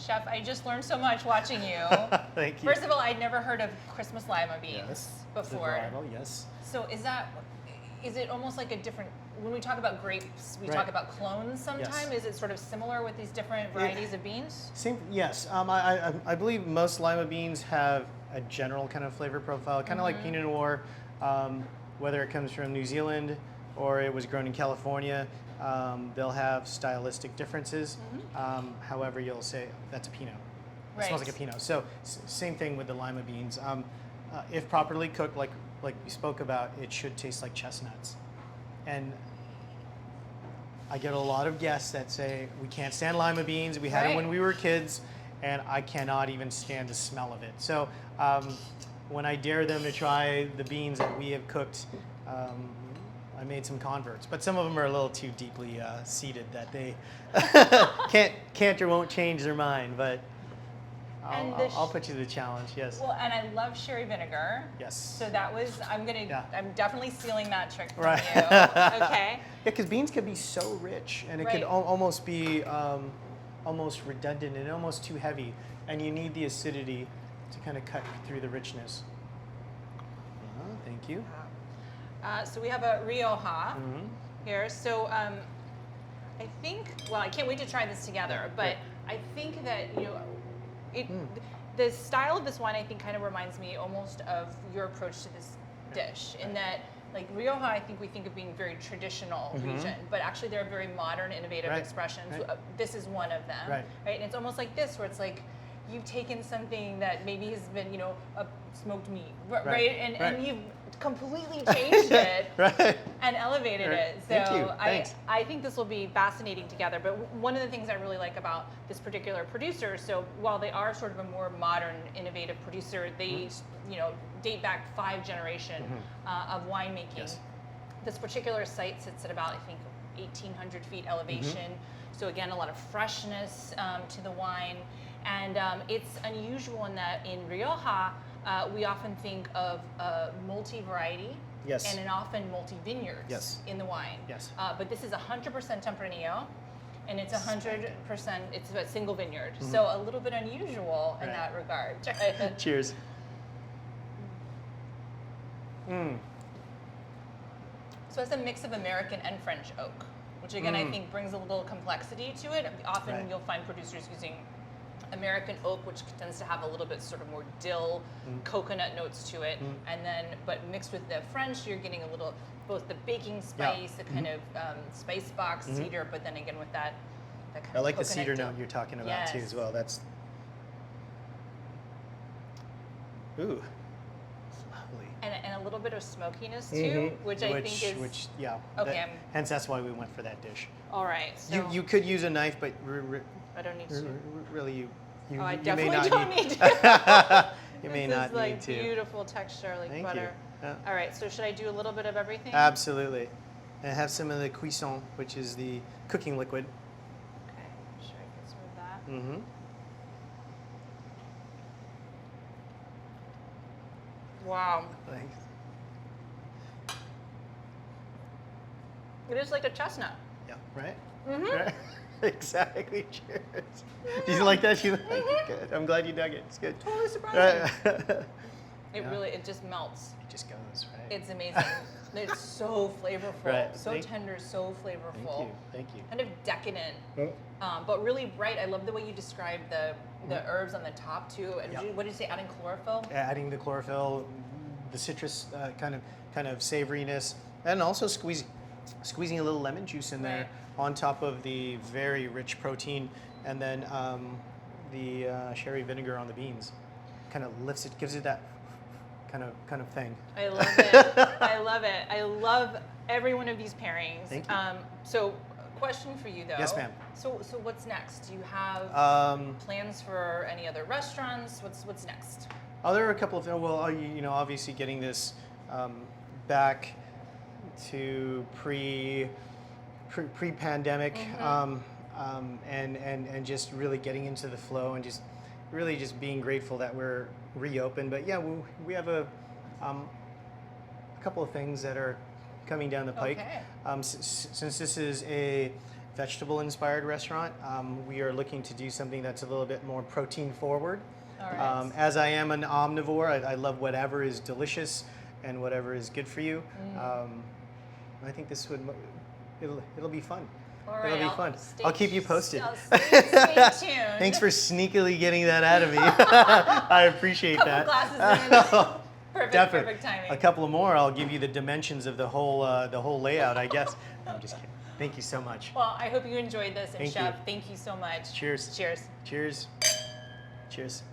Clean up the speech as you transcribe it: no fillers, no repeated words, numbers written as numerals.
Chef, I just learned so much watching you. Thank you. First of all, I'd never heard of Christmas lima beans before. Variable, yes. So is it almost like a different, when we talk about grapes, we talk about clones sometime? Yes. Is it sort of similar with these different varieties of beans? Same, yes. I believe most lima beans have a general kind of flavor profile, kind of like Pinot Noir, whether it comes from New Zealand or it was grown in California. They'll have stylistic differences. However, you'll say that's a Pinot. It smells like a Pinot. So same thing with the lima beans. If properly cooked, like we spoke about, it should taste like chestnuts. And I get a lot of guests that say, we can't stand lima beans. We had them when we were kids, and I cannot even stand the smell of it. So when I dare them to try the beans that we have cooked, I made some converts. But some of them are a little too deeply seated that they can't or won't change their mind. But I'll put you to the challenge, yes. Well, and I love sherry vinegar. Yes. So that was, I'm definitely stealing that trick from Right. you. Okay. Yeah, because beans can be so rich, and it could almost be almost redundant and almost too heavy, and you need the acidity to kind of cut through the richness. Thank you. So we have a Rioja here. So I think, well, I can't wait to try this together, but I think that, the style of this wine, I think, kind of reminds me almost of your approach to this dish, in that, like, Rioja, I think we think of being very traditional region, but actually there are very modern, innovative expressions. This is one of them, right? And it's almost like this, where it's like, you've taken something that maybe has been, a smoked meat, right? And you've completely changed it and elevated it. So Thank you. I think this will be fascinating together. But one of the things I really like about this particular producer, so while they are sort of a more modern, innovative producer, they date back 5 generations of winemaking. Yes. This particular site sits at about, I think, 1,800 feet elevation. So again, a lot of freshness to the wine. And it's unusual in that in Rioja, we often think of multi-variety and often multi-vineyards in the wine. Yes. But this is 100% Tempranillo, and it's 100%, it's a single vineyard. So a little bit unusual in that regard. Cheers. So it's a mix of American and French oak, which again, I think brings a little complexity to it. Often you'll find producers using American oak, which tends to have a little bit sort of more dill, coconut notes to it, and then, but mixed with the French, you're getting a little, both the baking spice, the kind of spice box cedar, but then again with that kind I of like the coconut cedar dill. note you're talking about too as well. That's ooh, it's lovely. And a little bit of smokiness too, which I think is okay. Hence, that's why we went for that dish. All right. So You could use a knife, but I don't need to. Really, you I you may definitely not don't need need to. You may This not is like need to. beautiful texture, like Thank butter. you. All right. So should I do a little bit of everything? Absolutely. And have some of the cuisson, which is the cooking liquid. Okay. Sure, I get some of that. Wow. Thanks. It is like a chestnut. Yeah. Right. Right? Exactly. Cheers. Do you like that? You like it? Good. I'm glad you dug it. It's good. Totally surprising. It really, it just melts. It just goes, right? It's amazing. It's so flavorful, so tender, so flavorful. Thank you. Kind of decadent, but really bright. I love the way you describe the herbs on the top too. And what did you say? Adding chlorophyll? Adding the chlorophyll, the citrus kind of savoriness, and also squeezing a little lemon juice in there on top of the very rich protein, and then the sherry vinegar on the beans, kind of lifts it, gives it that kind of thing. I love it. I love it. I love every one of these pairings. Thank you. So, question for you though. Yes, ma'am. So what's next? Do you have plans for any other restaurants? What's next? There are a couple of things. Well, obviously getting this back to pre-pandemic, and just really getting into the flow, and just really just being grateful that we're reopened. But yeah, we have a couple of things that are coming down the pike. Okay. Since this is a vegetable-inspired restaurant. We are looking to do something that's a little bit more protein-forward. All right. As I am an omnivore, I love whatever is delicious and whatever is good for you. I think this it'll be fun. All right, It'll be fun. stay- I'll keep you posted. Stay tuned. Thanks for sneakily getting that out of me. I appreciate Couple that. glasses in. Definitely. Perfect timing. A couple more, I'll give you the dimensions of the whole layout, I guess. I'm just kidding. Thank you so much. Well, I hope you enjoyed this, and Thank Chef, you. thank you so much. Cheers. Cheers. Cheers. Cheers.